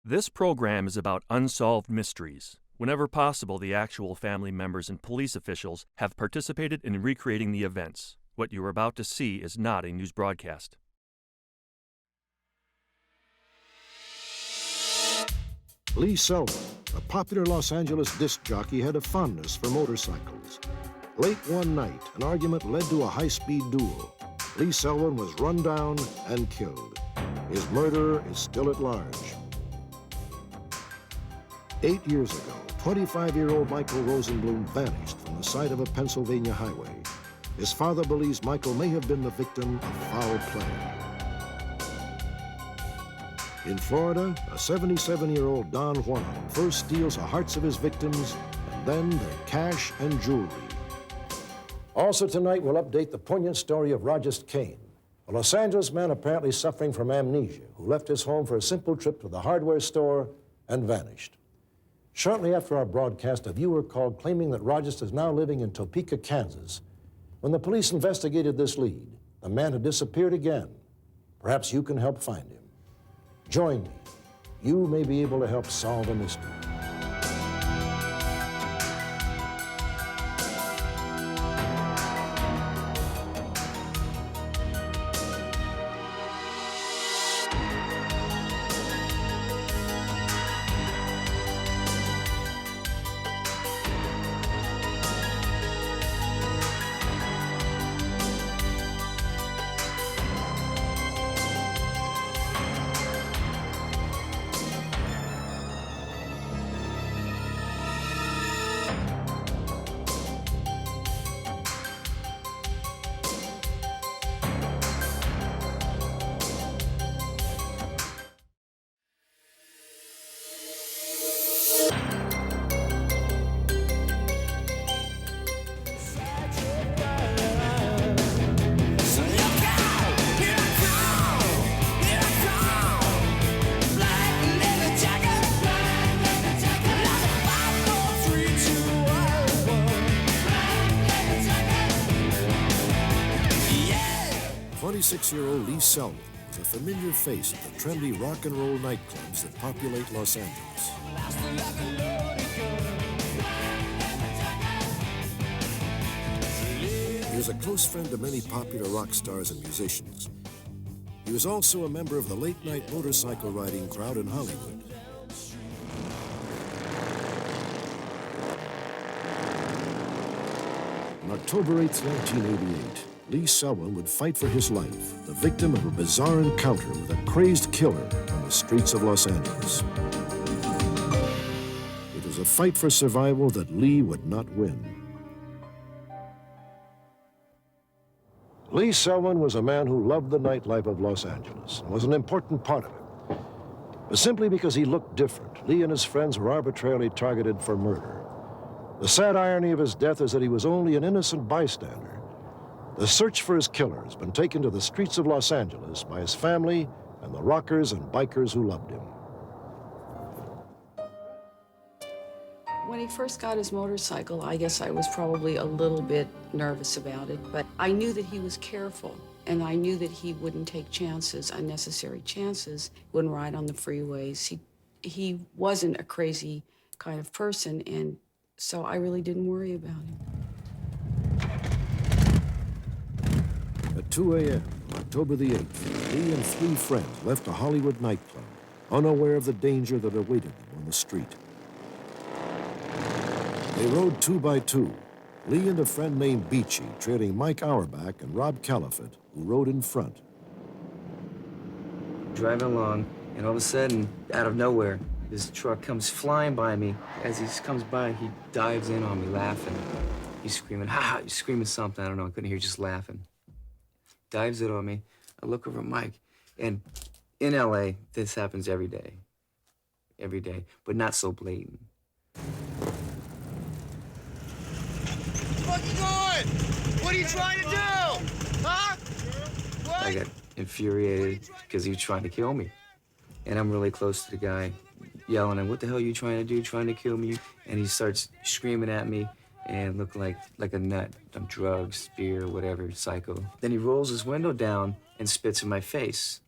This program is about unsolved mysteries. Whenever possible, the actual family members and police officials have participated in recreating the events. What you are about to see is not a news broadcast. Lee Selwyn, a popular Los Angeles disc jockey, had a fondness for motorcycles. Late one night, an argument led to a high-speed duel. Lee Selwyn was run down and killed. His murderer is still at large. 8 years ago, 25-year-old Michael Rosenblum vanished from the side of a Pennsylvania highway. His father believes Michael may have been the victim of foul play. In Florida, a 77-year-old Don Juan first steals the hearts of his victims and then their cash and jewelry. Also tonight, we'll update the poignant story of Roger Kane, a Los Angeles man apparently suffering from amnesia who left his home for a simple trip to the hardware store and vanished. Shortly after our broadcast, a viewer called claiming that Rogers is now living in Topeka, Kansas. When the police investigated this lead, the man had disappeared again. Perhaps you can help find him. Join me. You may be able to help solve a mystery. Six-year-old Lee Selwyn was a familiar face at the trendy rock and roll nightclubs that populate Los Angeles. He was a close friend to many popular rock stars and musicians. He was also a member of the late-night motorcycle riding crowd in Hollywood. On October 8, 1988, Lee Selwyn would fight for his life, the victim of a bizarre encounter with a crazed killer on the streets of Los Angeles. It was a fight for survival that Lee would not win. Lee Selwyn was a man who loved the nightlife of Los Angeles and was an important part of it. But simply because he looked different, Lee and his friends were arbitrarily targeted for murder. The sad irony of his death is that he was only an innocent bystander. The search for his killer has been taken to the streets of Los Angeles by his family and the rockers and bikers who loved him. When he first got his motorcycle, I guess I was probably a little bit nervous about it, but I knew that he was careful, and I knew that he wouldn't take chances, unnecessary chances, wouldn't ride on the freeways. He wasn't a crazy kind of person, and so I really didn't worry about him. At 2 a.m., October the 8th, Lee and 3 friends left a Hollywood nightclub, unaware of the danger that awaited them on the street. They rode 2 by 2, Lee and a friend named Beachy trailing Mike Auerbach and Rob Califat, who rode in front. Driving along, and all of a sudden, out of nowhere, this truck comes flying by me. As he comes by, he dives in on me, laughing. He's screaming, ha ha, he's screaming something, I don't know, I couldn't hear, just laughing. Dives in on me. I look over at Mike, and in LA, this happens every day, but not so blatant. What you doing? What are you trying to do? Huh? What? I got infuriated because he was trying to kill me. And I'm really close to the guy, yelling at him, what the hell are you trying to do, trying to kill me? And he starts screaming at me and looking like a nut, on drugs, beer, whatever, psycho. Then he rolls his window down and spits in my face,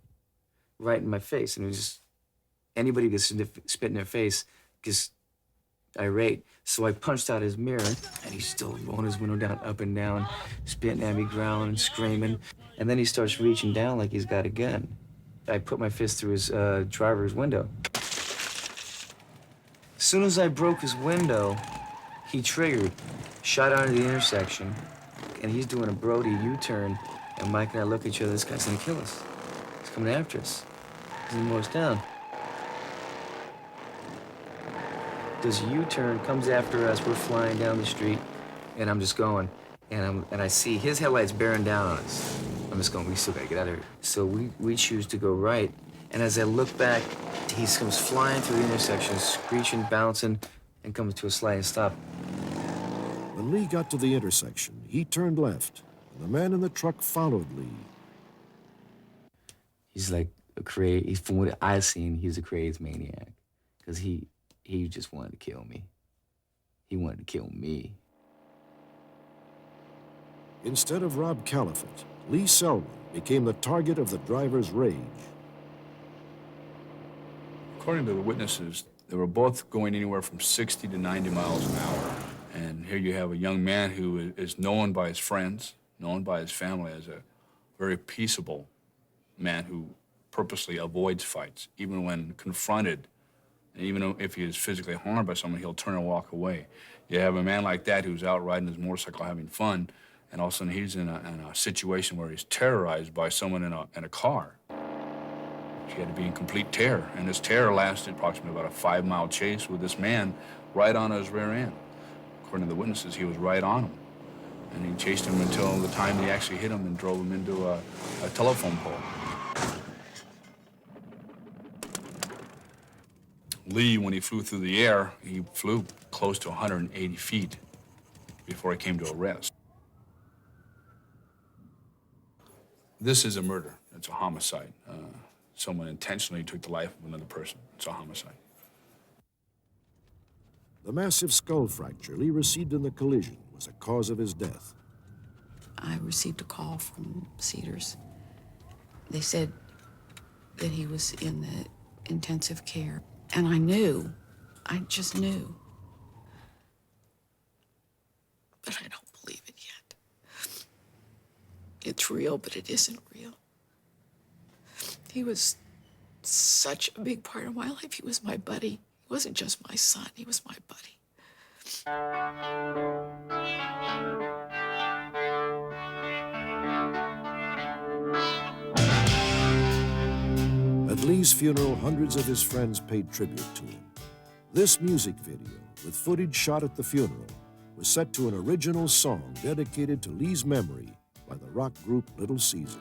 right in my face. And Anybody could spit in their face gets irate. So I punched out his mirror, and he's still rolling his window down, up and down, spitting at me, growling, screaming. And then he starts reaching down like he's got a gun. I put my fist through his driver's window. As soon as I broke his window, he triggered, shot out of the intersection, and he's doing a Brody U-turn, and Mike and I look at each other, this guy's gonna kill us. He's coming after us. He's gonna mow us down. Does a U-turn, comes after us, we're flying down the street, and I'm just going. And I see his headlights bearing down on us. I'm just going, we still gotta get out of here. So we choose to go right, and as I look back, he comes flying through the intersection, screeching, bouncing, and comes to a sliding stop. When Lee got to the intersection, he turned left, and the man in the truck followed Lee. He's like from what I've seen, he's a crazed maniac, because he just wanted to kill me. He wanted to kill me. Instead of Rob Caliphate, Lee SELWYN became the target of the driver's rage. According to the witnesses, they were both going anywhere from 60 to 90 miles an hour. And here you have a young man who is known by his friends, known by his family as a very peaceable man who purposely avoids fights, even when confronted. And even if he is physically harmed by someone, he'll turn and walk away. You have a man like that who's out riding his motorcycle having fun, and all of a sudden he's in a situation where he's terrorized by someone in a car. He had to be in complete terror, and this terror lasted approximately about a 5-mile chase with this man right on his rear end. According to the witnesses, he was right on him, and he chased him until the time he actually hit him and drove him into a telephone pole. Lee, when he flew through the air, he flew close to 180 feet before he came to a rest. This is a murder. It's a homicide. Someone intentionally took the life of another person. It's a homicide. The massive skull fracture Lee received in the collision was a cause of his death. I received a call from Cedars. They said that he was in the intensive care. And I knew, I just knew. But I don't believe it yet. It's real, but it isn't real. He was such a big part of my life. He was my buddy. He wasn't just my son, he was my buddy. At Lee's funeral, hundreds of his friends paid tribute to him. This music video, with footage shot at the funeral, was set to an original song dedicated to Lee's memory by the rock group Little Caesar.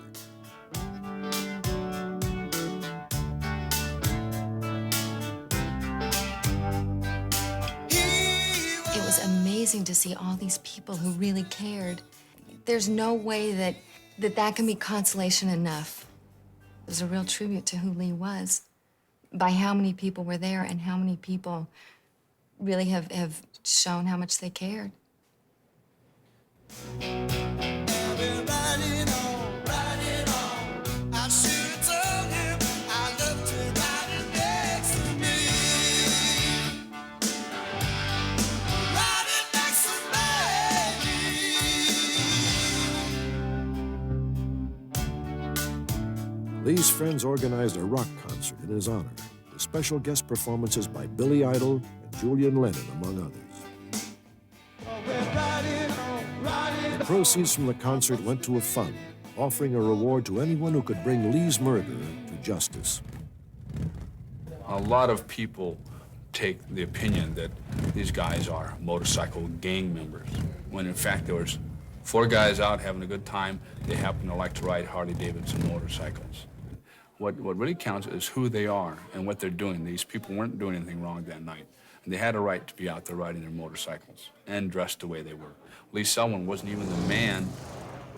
It was amazing to see all these people who really cared. There's no way that can be consolation enough. It was a real tribute to who Lee was, by how many people were there and how many people really have shown how much they cared. Lee's friends organized a rock concert in his honor, with special guest performances by Billy Idol and Julian Lennon, among others. The proceeds from the concert went to a fund, offering a reward to anyone who could bring Lee's murderer to justice. A lot of people take the opinion that these guys are motorcycle gang members, when in fact there was 4 guys out having a good time. They happen to like to ride Harley-Davidson motorcycles. What really counts is who they are and what they're doing. These people weren't doing anything wrong that night, and they had a right to be out there riding their motorcycles and dressed the way they were. Lee SELWYN wasn't even the man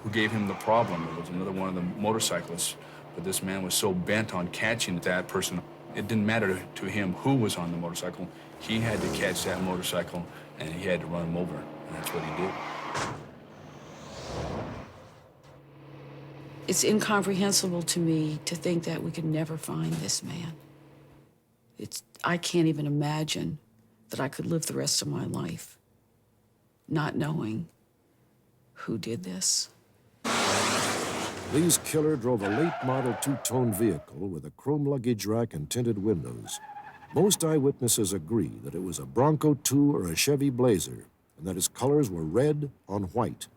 who gave him the problem. It was another one of the motorcyclists, but this man was so bent on catching that person, it didn't matter to him who was on the motorcycle. He had to catch that motorcycle, and he had to run him over, and that's what he did. It's incomprehensible to me to think that we could never find this man. I can't even imagine that I could live the rest of my life not knowing who did this. Lee's killer drove a late-model two-tone vehicle with a chrome luggage rack and tinted windows. Most eyewitnesses agree that it was a Bronco 2 or a Chevy Blazer, and that its colors were red on white.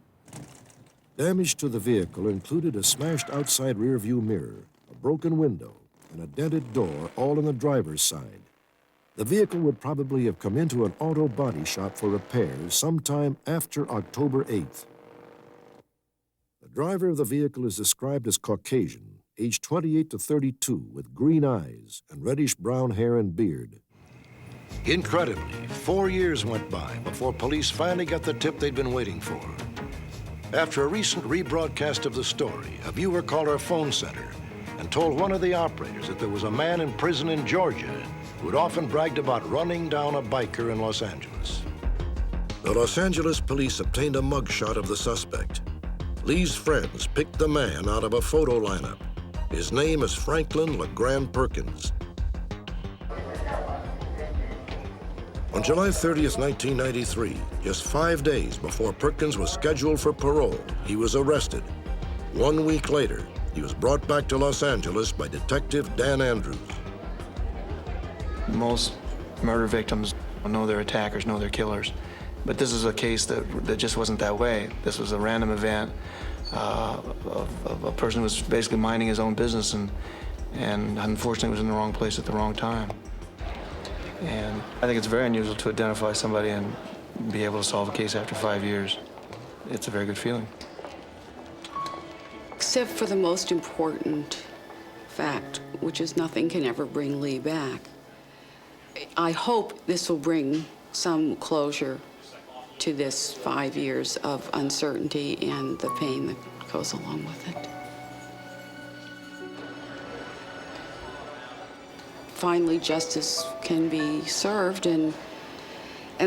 Damage to the vehicle included a smashed outside rear-view mirror, a broken window, and a dented door, all on the driver's side. The vehicle would probably have come into an auto body shop for repairs sometime after October 8th. The driver of the vehicle is described as Caucasian, aged 28 to 32, with green eyes and reddish-brown hair and beard. Incredibly, 4 years went by before police finally got the tip they'd been waiting for. After a recent rebroadcast of the story, a viewer called our phone center and told one of the operators that there was a man in prison in Georgia who had often bragged about running down a biker in Los Angeles. The Los Angeles police obtained a mugshot of the suspect. Lee's friends picked the man out of a photo lineup. His name is Franklin LeGrand Perkins. On July 30th, 1993, just 5 days before Perkins was scheduled for parole, he was arrested. 1 week later, he was brought back to Los Angeles by Detective Dan Andrews. Most murder victims know their attackers, know their killers. But this is a case that just wasn't that way. This was a random event of a person who was basically minding his own business and unfortunately was in the wrong place at the wrong time. And I think it's very unusual to identify somebody and be able to solve a case after 5 years. It's a very good feeling. Except for the most important fact, which is nothing can ever bring Lee back. I hope this will bring some closure to this 5 years of uncertainty and the pain that goes along with it. Finally, justice can be served, and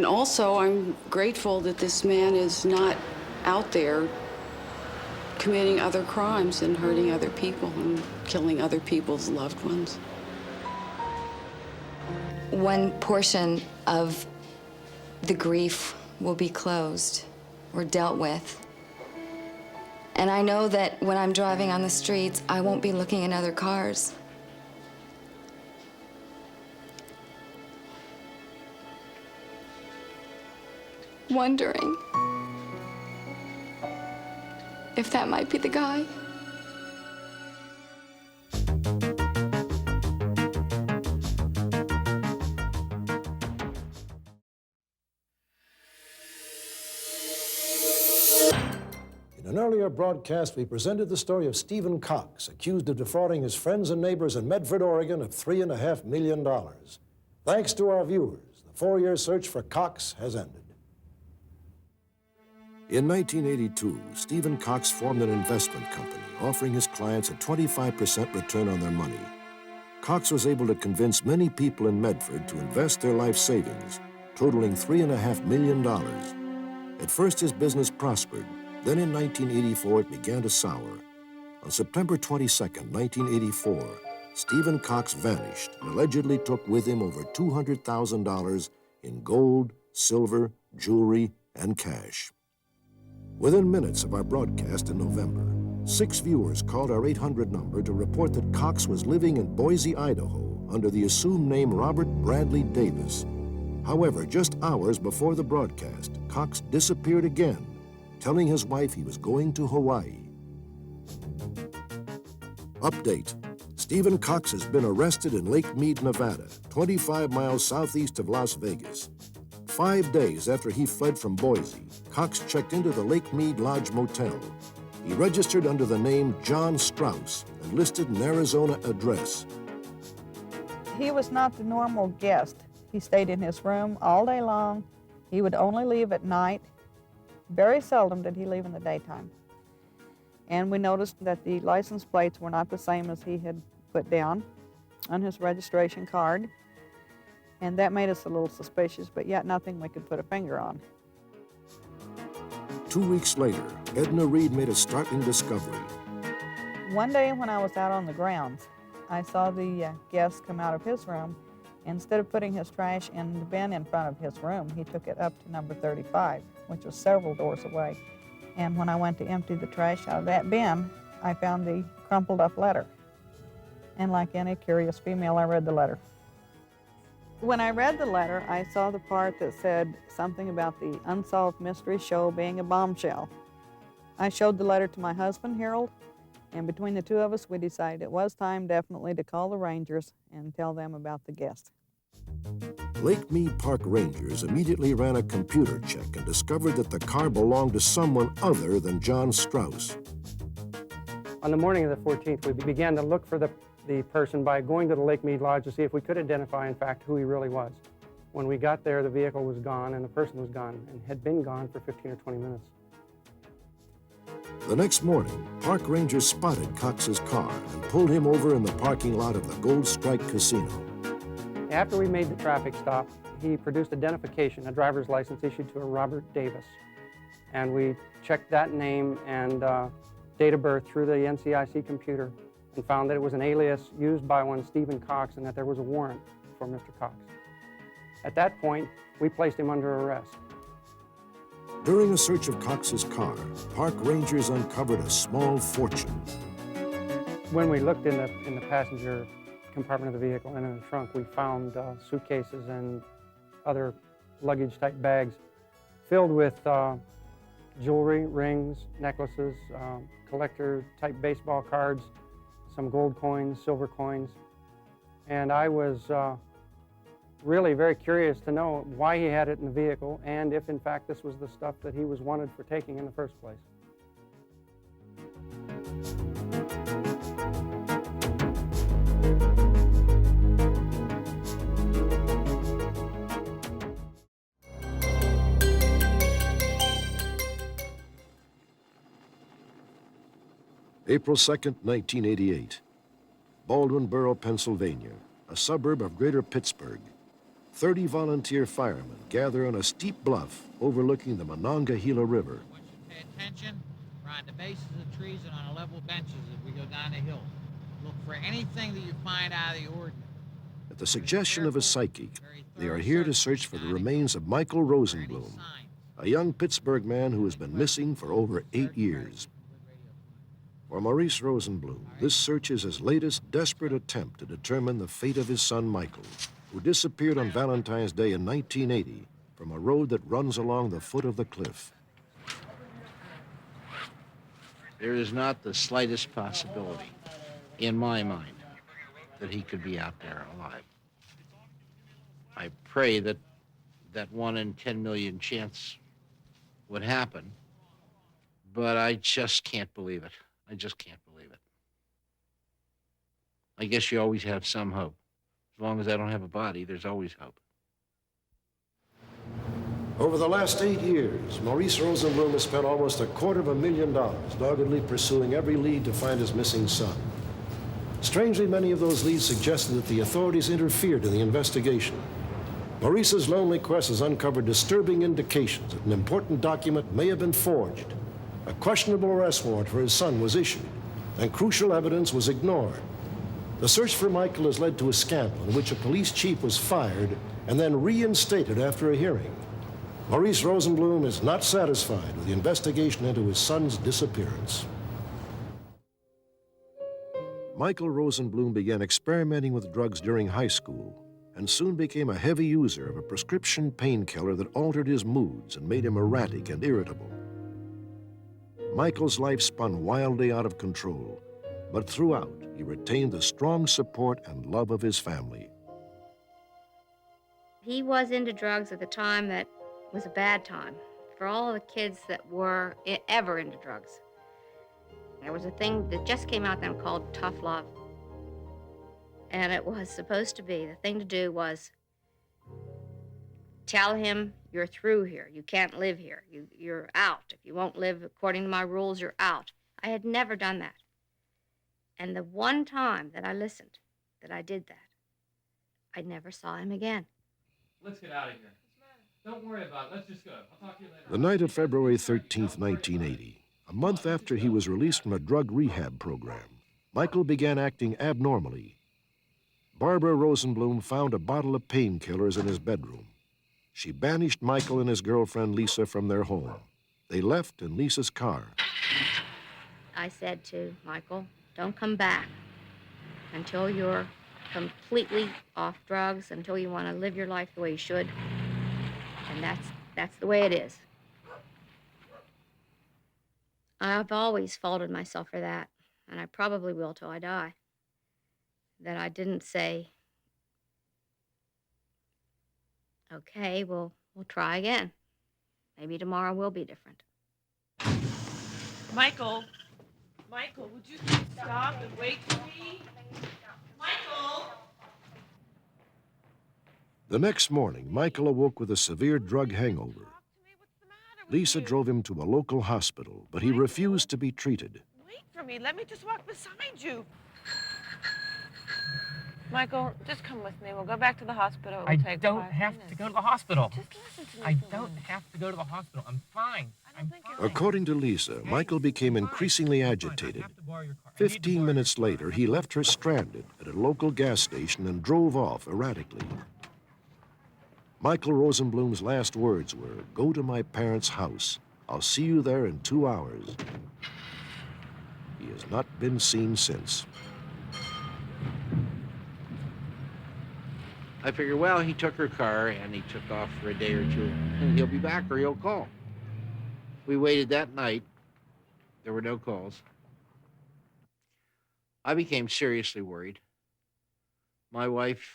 also I'm grateful that this man is not out there committing other crimes and hurting other people and killing other people's loved ones. One portion of the grief will be closed or dealt with. And I know that when I'm driving on the streets, I won't be looking at other cars. Wondering if that might be the guy. In an earlier broadcast, we presented the story of Stephen Cox, accused of defrauding his friends and neighbors in Medford, Oregon, of $3.5 million. Thanks to our viewers, the 4-year search for Cox has ended. In 1982, Stephen Cox formed an investment company, offering his clients a 25% return on their money. Cox was able to convince many people in Medford to invest their life savings, totaling $3.5 million. At first, his business prospered. Then in 1984, it began to sour. On September 22, 1984, Stephen Cox vanished and allegedly took with him over $200,000 in gold, silver, jewelry, and cash. Within minutes of our broadcast in November, 6 viewers called our 800 number to report that Cox was living in Boise, Idaho, under the assumed name Robert Bradley Davis. However, just hours before the broadcast, Cox disappeared again, telling his wife he was going to Hawaii. Update: Stephen Cox has been arrested in Lake Mead, Nevada, 25 miles southeast of Las Vegas. 5 days after he fled from Boise, Cox checked into the Lake Mead Lodge Motel. He registered under the name John Strauss and listed an Arizona address. He was not the normal guest. He stayed in his room all day long. He would only leave at night. Very seldom did he leave in the daytime. And we noticed that the license plates were not the same as he had put down on his registration card. And that made us a little suspicious, but yet nothing we could put a finger on. 2 weeks later, Edna Reed made a startling discovery. One day when I was out on the grounds, I saw the guest come out of his room, Instead of putting his trash in the bin in front of his room, he took it up to number 35, which was several doors away. And when I went to empty the trash out of that bin, I found the crumpled up letter. And like any curious female, I read the letter. When I read the letter, I saw the part that said something about the Unsolved Mystery show being a bombshell. I showed the letter to my husband, Harold, and between the two of us, we decided it was time definitely to call the Rangers and tell them about the guest. Lake Mead Park Rangers immediately ran a computer check and discovered that the car belonged to someone other than John Strauss. On the morning of the 14th, we began to look for the person by going to the Lake Mead Lodge to see if we could identify, in fact, who he really was. When we got there, the vehicle was gone and the person was gone and had been gone for 15 or 20 minutes. The next morning, park rangers spotted Cox's car and pulled him over in the parking lot of the Gold Strike Casino. After we made the traffic stop, he produced identification, a driver's license issued to a Robert Davis. And we checked that name and date of birth through the NCIC computer and found that it was an alias used by one Stephen Cox and that there was a warrant for Mr. Cox. At that point, we placed him under arrest. During a search of Cox's car, park rangers uncovered a small fortune. When we looked in the passenger compartment of the vehicle and in the trunk, we found suitcases and other luggage-type bags filled with jewelry, rings, necklaces, collector-type baseball cards, some gold coins, silver coins. And I was really very curious to know why he had it in the vehicle and if, in fact, this was the stuff that he was wanted for taking in the first place. April 2nd, 1988. Baldwin Borough, Pennsylvania, a suburb of Greater Pittsburgh. 30 volunteer firemen gather on a steep bluff overlooking the Monongahela River. I want you to pay attention. We're on the bases of trees and on level benches as we go down the hill. Look for anything that you find out of the ordinary. At the suggestion of a psychic, they are here to search for the remains of Michael Rosenblum, a young Pittsburgh man who has been missing for over 8 years. For Maurice Rosenblum, this search is his latest desperate attempt to determine the fate of his son Michael, who disappeared on Valentine's Day in 1980 from a road that runs along the foot of the cliff. There is not the slightest possibility, in my mind, that he could be out there alive. I pray that that 1 in 10 million chance would happen, but I just can't believe it. I just can't believe it. I guess you always have some hope. As long as I don't have a body, there's always hope. Over the last 8 years, Maurice Rosenblum has spent almost $250,000 doggedly pursuing every lead to find his missing son. Strangely, many of those leads suggested that the authorities interfered in the investigation. Maurice's lonely quest has uncovered disturbing indications that an important document may have been forged. A questionable arrest warrant for his son was issued, and crucial evidence was ignored. The search for Michael has led to a scandal in which a police chief was fired and then reinstated after a hearing. Maurice Rosenblum is not satisfied with the investigation into his son's disappearance. Michael Rosenblum began experimenting with drugs during high school and soon became a heavy user of a prescription painkiller that altered his moods and made him erratic and irritable. Michael's life spun wildly out of control, but throughout, he retained the strong support and love of his family. He was into drugs at the time that was a bad time for all the kids that were ever into drugs. There was a thing that just came out then called tough love. And it was supposed to be, the thing to do was tell him you're through here. You can't live here. You're out. If you won't live according to my rules, you're out. I had never done that. And the one time that I listened, that I did that, I never saw him again. Let's get out of here. Don't worry about it. Let's just go. I'll talk to you later. The night of February 13th, 1980, a month after he was released from a drug rehab program, Michael began acting abnormally. Barbara Rosenblum found a bottle of painkillers in his bedroom. She banished Michael and his girlfriend Lisa from their home. They left in Lisa's car. I said to Michael, don't come back until you're completely off drugs, until you want to live your life the way you should. And that's the way it is. I've always faulted myself for that, and I probably will till I die. That I didn't say, okay, we'll try again. Maybe tomorrow will be different. Michael, would you stop and wait for me? Michael! The next morning, Michael awoke with a severe drug hangover. Lisa drove him to a local hospital, but he refused to be treated. Wait for me. Let me just walk beside you. Michael, just come with me. We'll go back to the hospital. It will take 5 don't minutes. have to go to the hospital. Just listen to me. I don't have to go to the hospital. I'm fine. I'm fine. According to Lisa, Michael became increasingly agitated. 15 minutes later, he left her stranded at a local gas station and drove off erratically. Michael Rosenblum's last words were, "Go to my parents' house. I'll see you there in 2 hours." He has not been seen since. I figured, well, he took her car and he took off for a day or two, and he'll be back or he'll call. We waited that night. There were no calls. I became seriously worried. My wife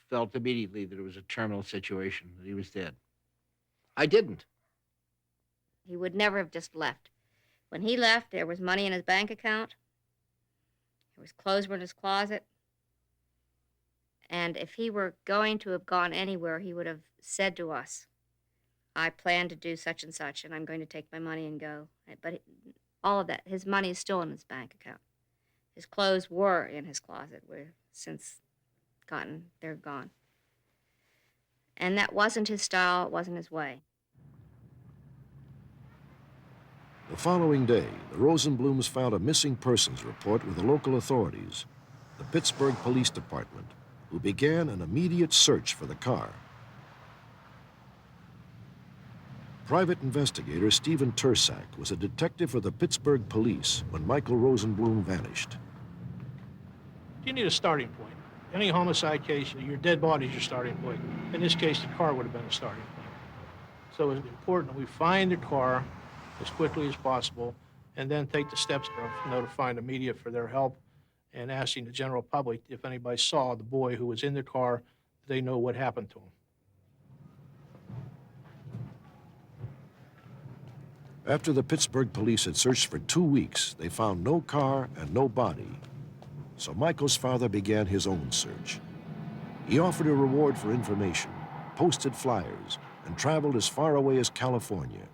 felt immediately that it was a terminal situation, that he was dead. I didn't. He would never have just left. When he left, there was money in his bank account. There was clothes were in his closet. And if he were going to have gone anywhere, he would have said to us, I plan to do such and such, and I'm going to take my money and go. But all of that, his money is still in his bank account. His clothes were in his closet. They're gone. And that wasn't his style, it wasn't his way. The following day, the Rosenblums filed a missing persons report with the local authorities, the Pittsburgh Police Department, who began an immediate search for the car. Private investigator Stephen Tersak was a detective for the Pittsburgh Police when Michael Rosenblum vanished. You need a starting point. Any homicide case, your dead body is your starting point. In this case, the car would have been a starting point. So it's important that we find the car as quickly as possible and then take the steps of notifying the media for their help and asking the general public if anybody saw the boy who was in the car, they know what happened to him. After the Pittsburgh police had searched for 2 weeks, they found no car and no body. So Michael's father began his own search. He offered a reward for information, posted flyers, and traveled as far away as California,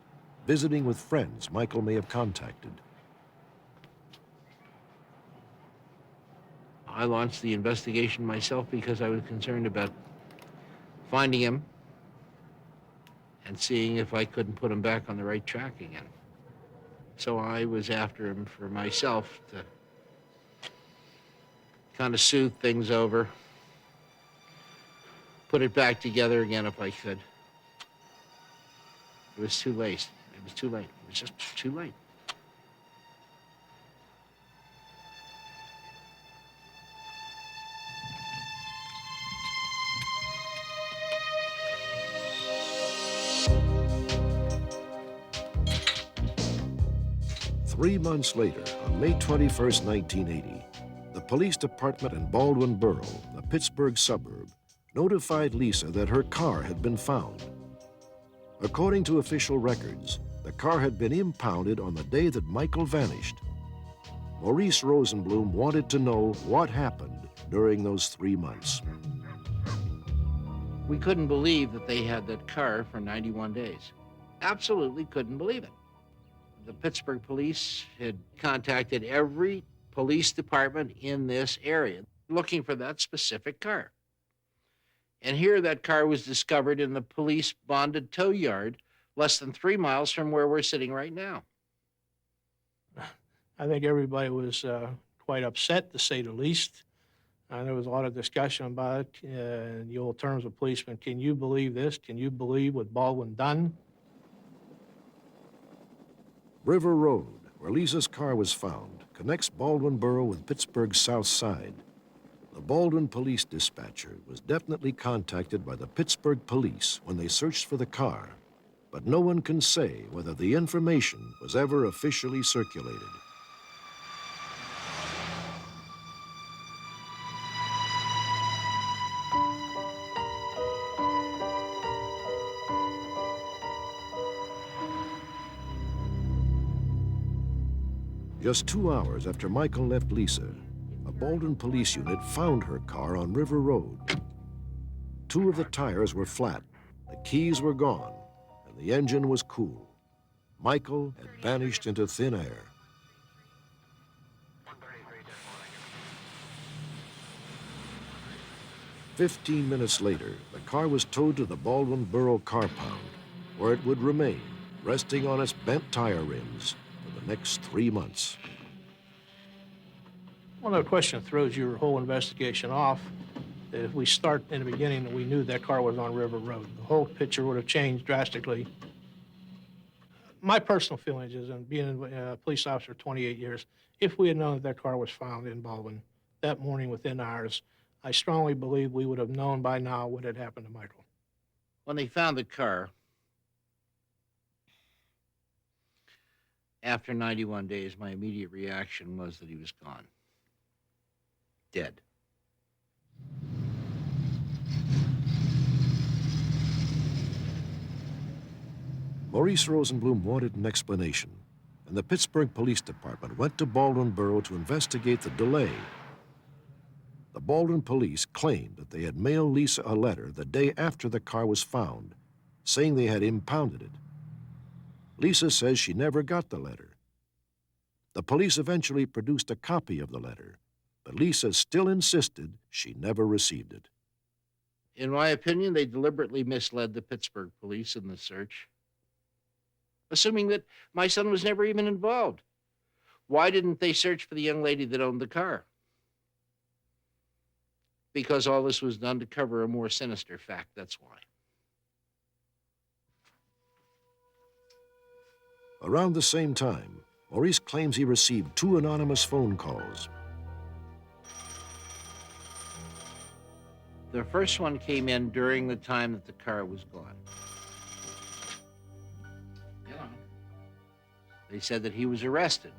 visiting with friends Michael may have contacted. I launched the investigation myself because I was concerned about finding him and seeing if I couldn't put him back on the right track again. So I was after him for myself to kind of soothe things over, put it back together again if I could. It was too late. It was too late. It was just too late. Three months later, on May 21st, 1980, the police department in Baldwin Borough, a Pittsburgh suburb, notified Lisa that her car had been found. According to official records, the car had been impounded on the day that Michael vanished. Maurice Rosenblum wanted to know what happened during those 3 months. We couldn't believe that they had that car for 91 days. Absolutely couldn't believe it. The Pittsburgh police had contacted every police department in this area looking for that specific car. And here that car was discovered in the police bonded tow yard less than 3 miles from where we're sitting right now. I think everybody was quite upset, to say the least. There was a lot of discussion about it in the old terms of policemen. Can you believe this? Can you believe what Baldwin done? River Road, where Lisa's car was found, connects Baldwin Borough with Pittsburgh's south side. The Baldwin police dispatcher was definitely contacted by the Pittsburgh police when they searched for the car, but no one can say whether the information was ever officially circulated. Just 2 hours after Michael left Lisa, a Baldwin police unit found her car on River Road. 2 of the tires were flat, the keys were gone, and the engine was cool. Michael had vanished into thin air. "15 minutes later, the car was towed to the Baldwin Borough car pound, where it would remain, resting on its bent tire rims for the next 3 months. Well, no question throws your whole investigation off. If we start in the beginning and we knew that car was on River Road, the whole picture would have changed drastically. My personal feelings is, and being a police officer 28 years, if we had known that car was found in Baldwin that morning within hours, I strongly believe we would have known by now what had happened to Michael. When they found the car, after 91 days, my immediate reaction was that he was gone. Dead. Maurice Rosenblum wanted an explanation, and the Pittsburgh Police Department went to Baldwin Borough to investigate the delay. The Baldwin police claimed that they had mailed Lisa a letter the day after the car was found, saying they had impounded it. Lisa says she never got the letter. The police eventually produced a copy of the letter, but Lisa still insisted she never received it. In my opinion, they deliberately misled the Pittsburgh police in the search, assuming that my son was never even involved. Why didn't they search for the young lady that owned the car? Because all this was done to cover a more sinister fact, that's why. Around the same time, Maurice claims he received 2 anonymous phone calls. The first one came in during the time that the car was gone. They said that he was arrested,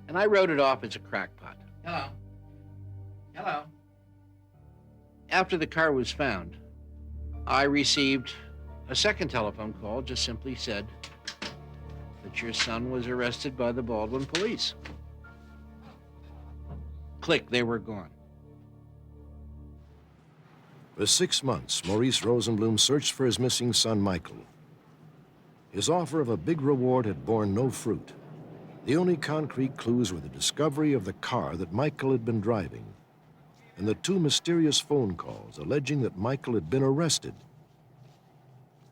and I wrote it off as a crackpot. Hello. Hello. After the car was found, I received a second telephone call, just simply said that your son was arrested by the Baldwin police. Click, they were gone. For 6 months, Maurice Rosenblum searched for his missing son, Michael. His offer of a big reward had borne no fruit. The only concrete clues were the discovery of the car that Michael had been driving and the 2 mysterious phone calls alleging that Michael had been arrested.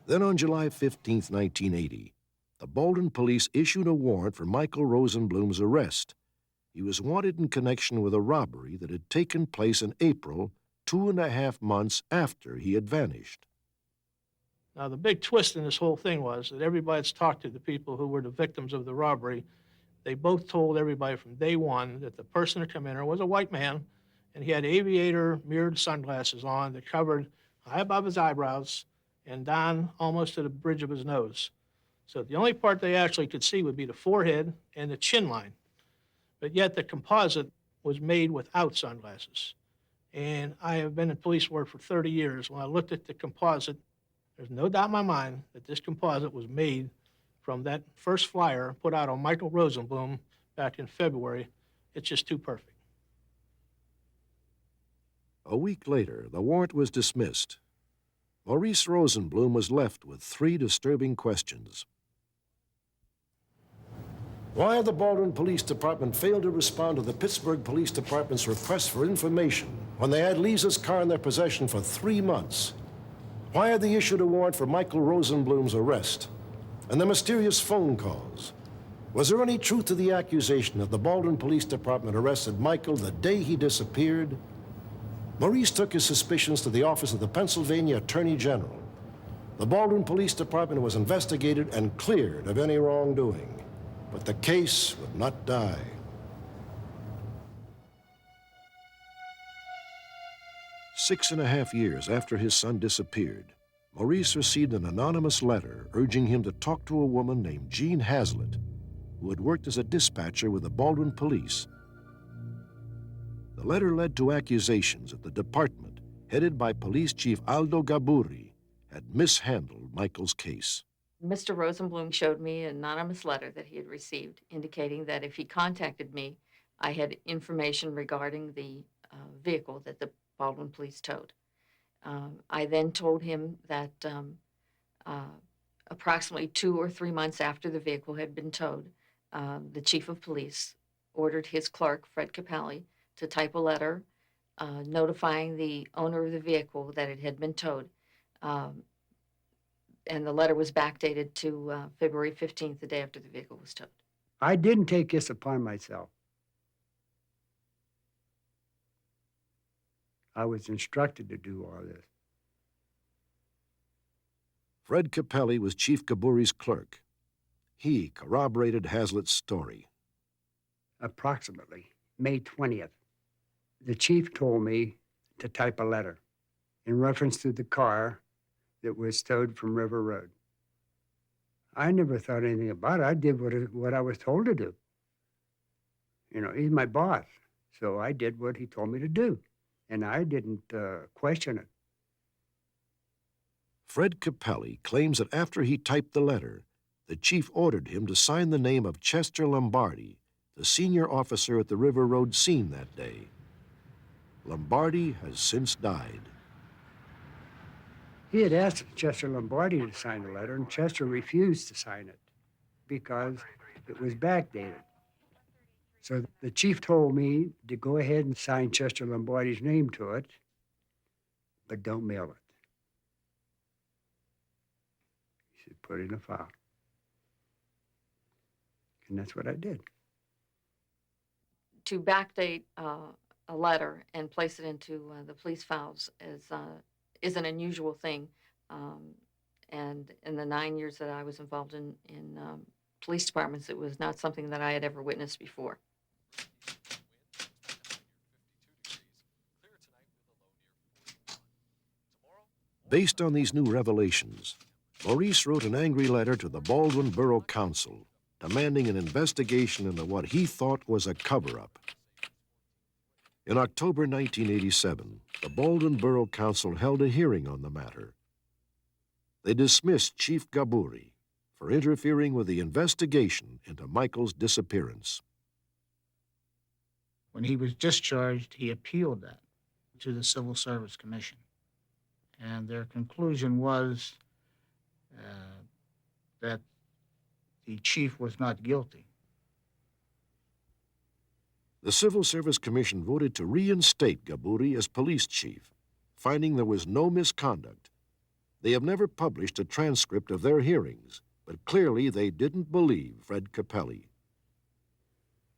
Then on July 15, 1980, the Baldwin police issued a warrant for Michael Rosenblum's arrest. He was wanted in connection with a robbery that had taken place in April, 2.5 months after he had vanished. Now, the big twist in this whole thing was that everybody that's talked to the people who were the victims of the robbery, they both told everybody from day one that the person that came in there was a white man, and he had aviator mirrored sunglasses on that covered high above his eyebrows and down almost to the bridge of his nose. So the only part they actually could see would be the forehead and the chin line. But yet the composite was made without sunglasses. And I have been in police work for 30 years. When I looked at the composite, there's no doubt in my mind that this composite was made from that first flyer put out on Michael Rosenblum back in February. It's just too perfect. A week later, the warrant was dismissed. Maurice Rosenblum was left with 3 disturbing questions. Why had the Baldwin Police Department failed to respond to the Pittsburgh Police Department's request for information when they had Lisa's car in their possession for 3 months? Why had they issued a warrant for Michael Rosenblum's arrest? And the mysterious phone calls? Was there any truth to the accusation that the Baldwin Police Department arrested Michael the day he disappeared? Maurice took his suspicions to the office of the Pennsylvania Attorney General. The Baldwin Police Department was investigated and cleared of any wrongdoing, but the case would not die. Six and a half years after his son disappeared, Maurice received an anonymous letter urging him to talk to a woman named Jean Hazlitt, who had worked as a dispatcher with the Baldwin police. The letter led to accusations that the department, headed by Police Chief Aldo Gaburi, had mishandled Michael's case. Mr. Rosenblum showed me an anonymous letter that he had received indicating that if he contacted me, I had information regarding the vehicle that the Baldwin police towed. I then told him that approximately 2 or 3 months after the vehicle had been towed, the chief of police ordered his clerk, Fred Capelli, to type a letter notifying the owner of the vehicle that it had been towed. And the letter was backdated to February 15th, the day after the vehicle was towed. I didn't take this upon myself. I was instructed to do all this. Fred Capelli was Chief Gaburi's clerk. He corroborated Hazlitt's story. Approximately May 20th, the chief told me to type a letter in reference to the car that was towed from River Road. I never thought anything about it. I did what I was told to do. You know, he's my boss, so I did what he told me to do, and I didn't question it. Fred Capelli claims that after he typed the letter, the chief ordered him to sign the name of Chester Lombardi, the senior officer at the River Road scene that day. Lombardi has since died. He had asked Chester Lombardi to sign the letter, and Chester refused to sign it because it was backdated. So the chief told me to go ahead and sign Chester Lombardi's name to it, but don't mail it. He said, put it in a file. And that's what I did. To backdate a letter and place it into the police files is an unusual thing. And in the 9 years that I was involved in police departments, it was not something that I had ever witnessed before. Based on these new revelations, Maurice wrote an angry letter to the Baldwin Borough Council demanding an investigation into what he thought was a cover-up. In October 1987, the Baldwin Borough Council held a hearing on the matter. They dismissed Chief Gaburi for interfering with the investigation into Michael's disappearance. When he was discharged, he appealed that to the Civil Service Commission. And their conclusion was that the chief was not guilty. The Civil Service Commission voted to reinstate Gaburi as police chief, finding there was no misconduct. They have never published a transcript of their hearings, but clearly they didn't believe Fred Capelli.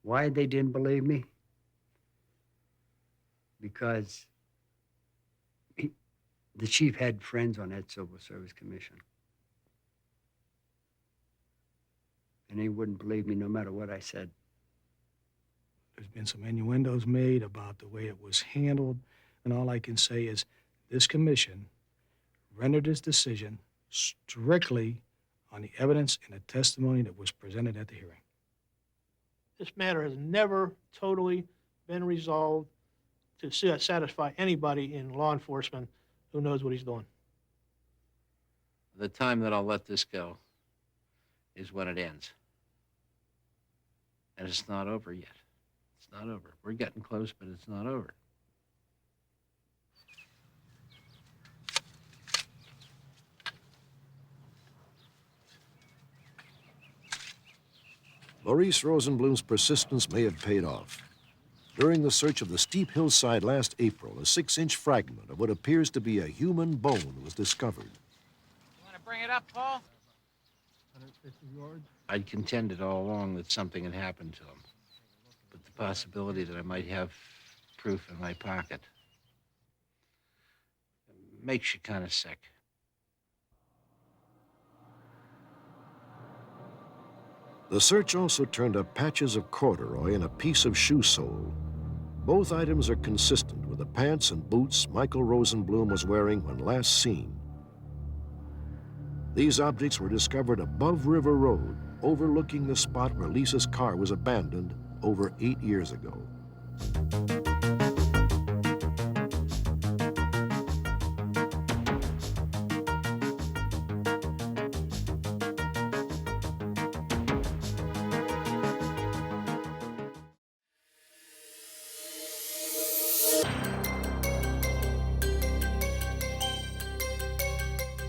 Why they didn't believe me? Because the chief had friends on that Civil Service Commission. And they wouldn't believe me no matter what I said. There's been some innuendos made about the way it was handled, and all I can say is this commission rendered its decision strictly on the evidence and the testimony that was presented at the hearing. This matter has never totally been resolved to satisfy anybody in law enforcement who knows what he's doing. The time that I'll let this go is when it ends. And it's not over yet. It's not over. We're getting close, but it's not over. Maurice Rosenblum's persistence may have paid off. During the search of the steep hillside last April, a 6-inch fragment of what appears to be a human bone was discovered. You want to bring it up, Paul? 150 yards. I'd contended all along that something had happened to him. But the possibility that I might have proof in my pocket makes you kind of sick. The search also turned up patches of corduroy and a piece of shoe sole. Both items are consistent with the pants and boots Michael Rosenblum was wearing when last seen. These objects were discovered above River Road, overlooking the spot where Lisa's car was abandoned over 8 years ago.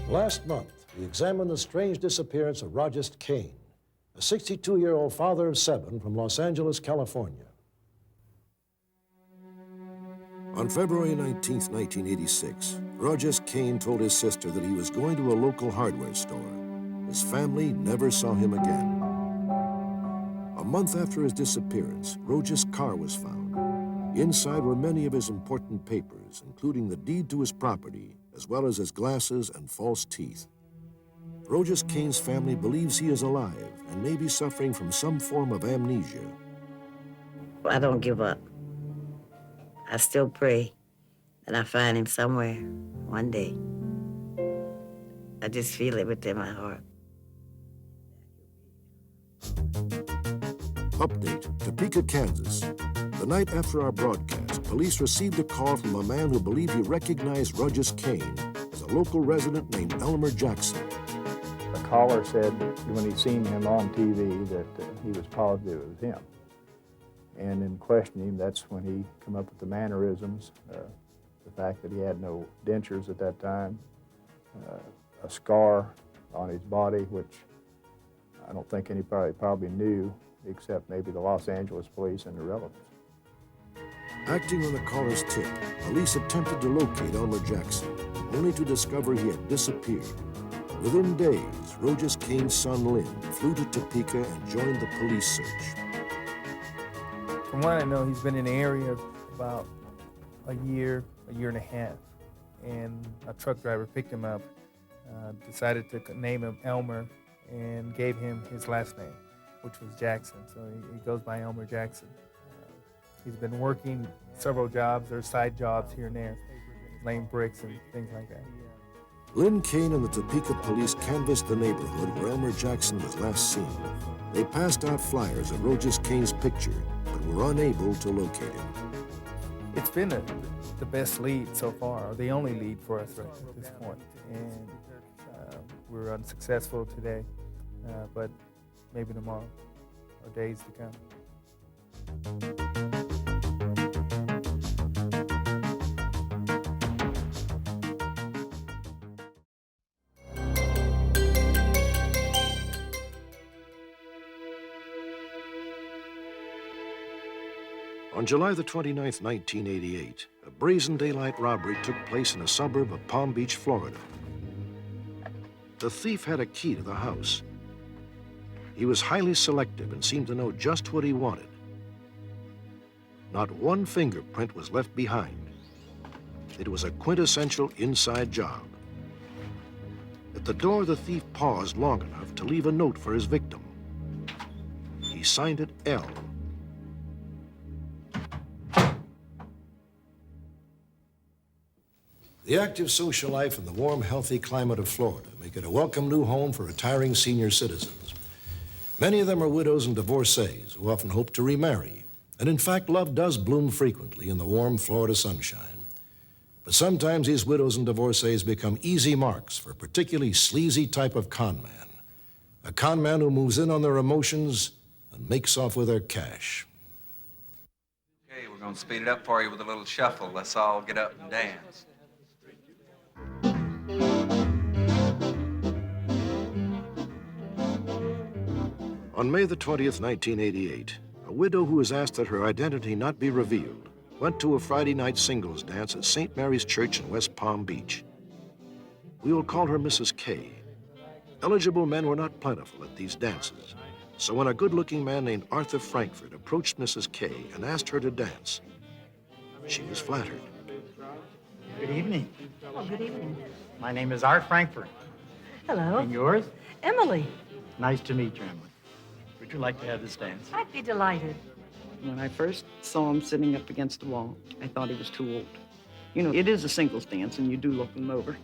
Last month, we examined the strange disappearance of Roger Cain, a 62-year-old father of 7 from Los Angeles, California. On February 19, 1986, Roger Cain told his sister that he was going to a local hardware store. His family never saw him again. A month after his disappearance, Roger's car was found. Inside were many of his important papers, including the deed to his property, as well as his glasses and false teeth. Roger Cain's family believes he is alive and may be suffering from some form of amnesia. I don't give up. I still pray that I find him somewhere one day. I just feel it within my heart. Update, Topeka, Kansas. The night after our broadcast, police received a call from a man who believed he recognized Roger Cain as a local resident named Elmer Jackson. The caller said that when he'd seen him on TV that he was positive it was him. And in questioning him, that's when he came up with the mannerisms, the fact that he had no dentures at that time, a scar on his body, which I don't think anybody probably knew, except maybe the Los Angeles police and the relatives. Acting on the caller's tip, police attempted to locate Elmer Jackson, only to discover he had disappeared. Within days, Roger Cain's son, LYNN, flew to Topeka and joined the police search. From what I know, he's been in the area about a year and a half, and a truck driver picked him up, decided to name him Elmer, and gave him his last name, which was Jackson, so he goes by Elmer Jackson. He's been working several jobs, or side jobs here and there, laying bricks and things like that. LYNN CAIN and the Topeka police canvassed the neighborhood where Elmer Jackson was last seen. They passed out flyers of Roger Cain's picture, but were unable to locate him. It's been the best lead so far, or the only lead for us right at this point. And we're unsuccessful today, but maybe tomorrow, or days to come. On July the 29th, 1988, a brazen daylight robbery took place in a suburb of Palm Beach, Florida. The thief had a key to the house. He was highly selective and seemed to know just what he wanted. Not one fingerprint was left behind. It was a quintessential inside job. At the door, the thief paused long enough to leave a note for his victim. He signed it L. The active social life and the warm, healthy climate of Florida make it a welcome new home for retiring senior citizens. Many of them are widows and divorcees who often hope to remarry. And in fact, love does bloom frequently in the warm Florida sunshine. But sometimes these widows and divorcees become easy marks for a particularly sleazy type of con man. A con man who moves in on their emotions and makes off with their cash. Okay, we're gonna speed it up for you with a little shuffle. Let's all get up and dance. On May the 20th, 1988, a widow who was asked that her identity not be revealed went to a Friday night singles dance at St. Mary's Church in West Palm Beach. We will call her Mrs. K. Eligible men were not plentiful at these dances, So when a good-looking man named Arthur Frankfurt approached Mrs. Kay and asked her to dance, she was flattered. Good evening. Oh, good evening. My name is Art Frankfurt. Hello. And yours? Emily. Nice to meet you, Emily. Would you like to have this dance? I'd be delighted. When I first saw him sitting up against the wall, I thought he was too old. You know, it is a singles dance, and you do look him over.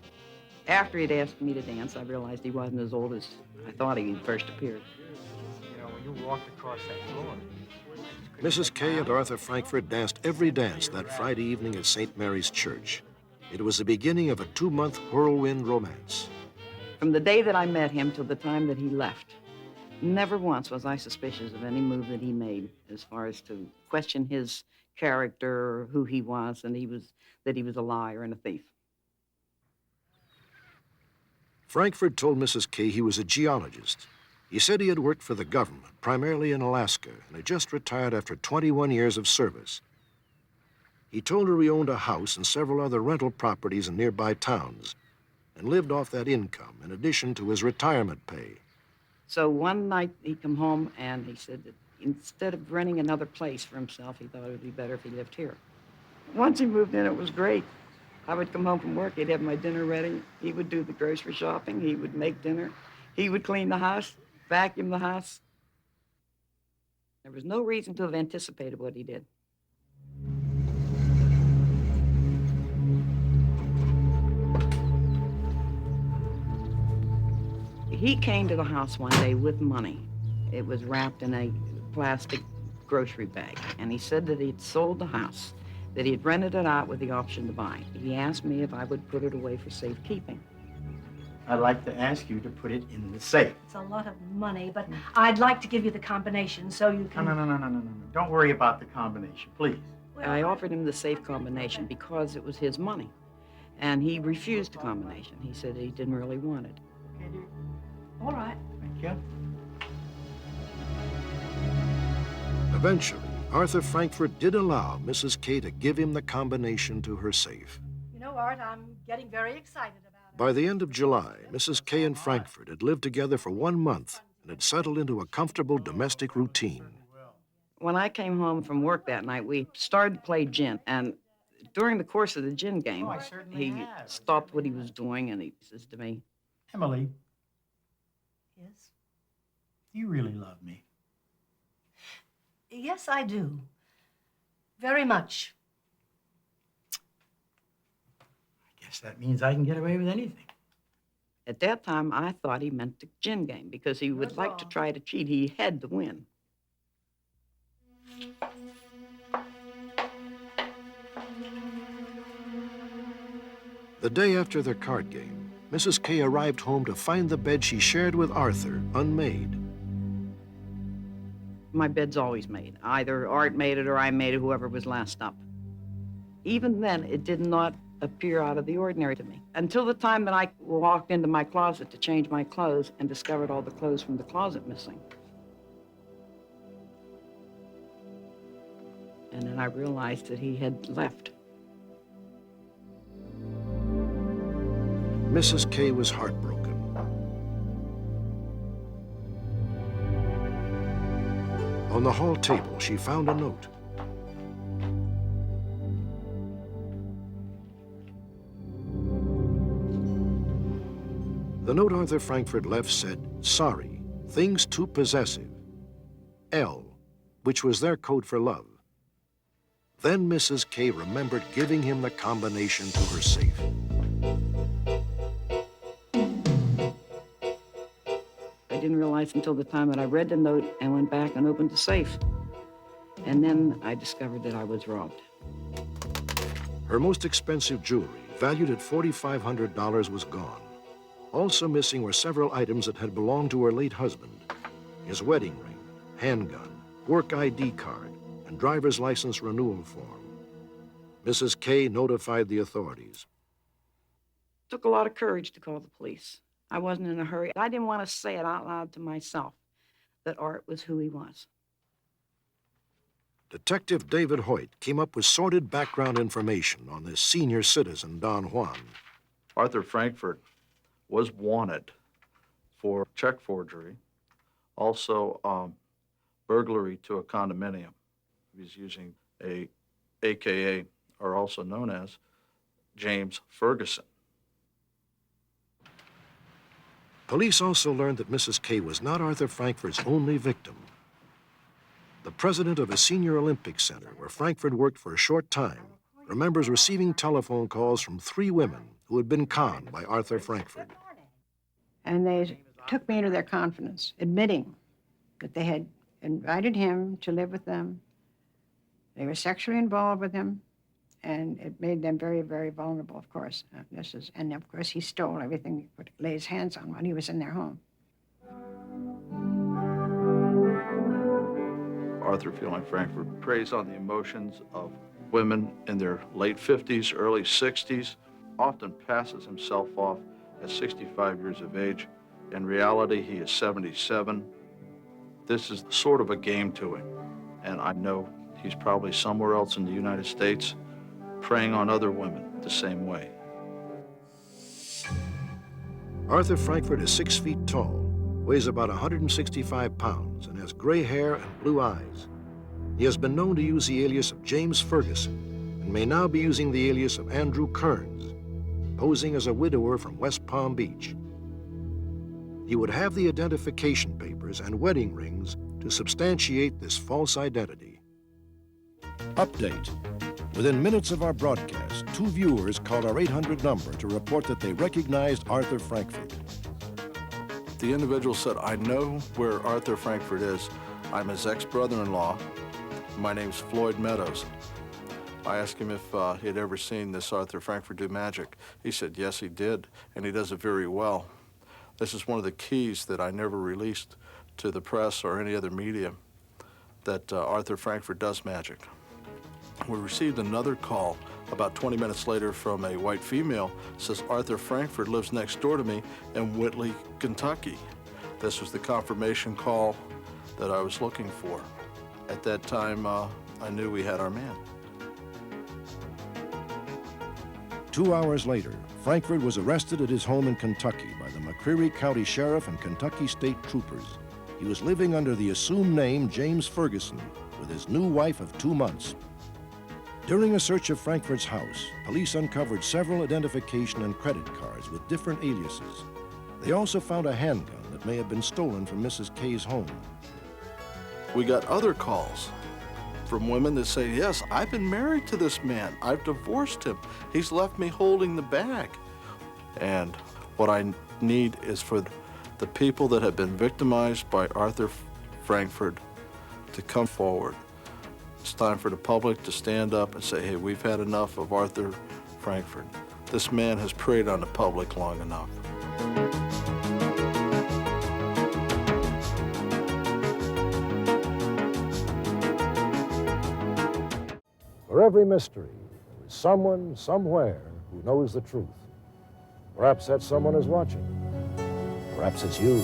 After he'd asked me to dance, I realized he wasn't as old as I thought he first appeared. You know, when you walked across that floor. Mrs. Kay and Arthur Frankfurt danced every dance that Friday evening at St. Mary's Church. It was the beginning of a 2-month whirlwind romance. From the day that I met him till the time that he left, never once was I suspicious of any move that he made as far as to question his character or who he was, and that he was a liar and a thief. Frankfurt told Mrs. Kay he was a geologist. He said he had worked for the government, primarily in Alaska, and had just retired after 21 years of service. He told her he owned a house and several other rental properties in nearby towns and lived off that income in addition to his retirement pay. So one night he come home and he said that instead of renting another place for himself, he thought it would be better if he lived here. Once he moved in, it was great. I would come home from work, he'd have my dinner ready. He would do the grocery shopping, he would make dinner. He would clean the house, vacuum the house. There was no reason to have anticipated what he did. He came to the house one day with money. It was wrapped in a plastic grocery bag, and he said that he'd sold the house, that he'd rented it out with the option to buy. He asked me if I would put it away for safekeeping. I'd like to ask you to put it in the safe. It's a lot of money, but I'd like to give you the combination so you can... No. Don't worry about the combination, please. I offered him the safe combination because it was his money, and he refused the combination. He said he didn't really want it. Okay, dear. All right. Thank you. Eventually, Arthur Frankfurt did allow Mrs. Kay to give him the combination to her safe. You know, Art, I'm getting very excited about it. By the end of July, Mrs. Kay and Frankfurt had lived together for 1 month and had settled into a comfortable domestic routine. When I came home from work that night, we started to play gin, and during the course of the gin game, he stopped what he was doing and he says to me, Emily, Yes? do you really love me? Yes, I do. Very much. I guess that means I can get away with anything. At that time, I thought he meant the gin game because he would like to try to cheat. He had to win. The day after their card game, Mrs. Kay arrived home to find the bed she shared with Arthur unmade. My bed's always made. Either Art made it or I made it, whoever was last up. Even then, it did not appear out of the ordinary to me. Until the time that I walked into my closet to change my clothes and discovered all the clothes from the closet missing. And then I realized that he had left. Mrs. Kay was heartbroken. On the hall table, she found a note. The note Arthur Frankfurt left said, "Sorry, things too possessive. L," which was their code for love. Then Mrs. Kay remembered giving him the combination to her safe. I didn't realize until the time that I read the note and went back and opened the safe. And then I discovered that I was robbed. Her most expensive jewelry, valued at $4,500, was gone. Also missing were several items that had belonged to her late husband: his wedding ring, handgun, work ID card, and driver's license renewal form. Mrs. Kay notified the authorities. It took a lot of courage to call the police. I wasn't in a hurry. I didn't want to say it out loud to myself that Art was who he was. Detective David HOYT came up with sordid background information on this senior citizen, Don Juan. Arthur Frankfurt was wanted for check forgery, Also, burglary to a condominium. He's using a AKA, or also known as, James Ferguson. Police also learned that Mrs. K was not Arthur Frankfurt's only victim. The president of a senior Olympic center, where Frankfurt worked for a short time, remembers receiving telephone calls from 3 women who had been conned by Arthur Frankfurt. And they took me into their confidence, admitting that they had invited him to live with them. They were sexually involved with him, and it made them very, very vulnerable, of course. And of course, he stole everything he could lay his hands on when he was in their home. Arthur Fielding Frankfurt preys on the emotions of women in their late 50s, early 60s, often passes himself off at 65 years of age. In reality, he is 77. This is sort of a game to him, and I know he's probably somewhere else in the United States preying on other women the same way. Arthur Frankfurt is 6 feet tall, weighs about 165 pounds, and has gray hair and blue eyes. He has been known to use the alias of James Ferguson and may now be using the alias of Andrew Kearns, posing as a widower from West Palm Beach. He would have the identification papers and wedding rings to substantiate this false identity. Update. Within minutes of our broadcast, 2 viewers called our 800 number to report that they recognized Arthur Frankfurt. The individual said, "I know where Arthur Frankfurt is. I'm his ex-brother-in-law. My name's Floyd Meadows." I asked him if he had ever seen this Arthur Frankfurt do magic. He said, yes, he did, and he does it very well. This is one of the keys that I never released to the press or any other media, that Arthur Frankfurt does magic. We received another call about 20 minutes later from a white female. Says, Arthur Frankfurt lives next door to me in Whitley, Kentucky. This was the confirmation call that I was looking for. At that time, I knew we had our man. 2 hours later, Frankfurt was arrested at his home in Kentucky by the McCreary County Sheriff and Kentucky State Troopers. He was living under the assumed name James Ferguson with his new wife of 2 months. During a search of Frankfurt's house, police uncovered several identification and credit cards with different aliases. They also found a handgun that may have been stolen from Mrs. K's home. We got other calls from women that say, yes, I've been married to this man. I've divorced him. He's left me holding the bag. And what I need is for the people that have been victimized by Arthur Frankfurt to come forward. It's time for the public to stand up and say, hey, we've had enough of Arthur Frankfurt. This man has preyed on the public long enough. For every mystery, there is someone, somewhere, who knows the truth. Perhaps that someone is watching. Perhaps it's you.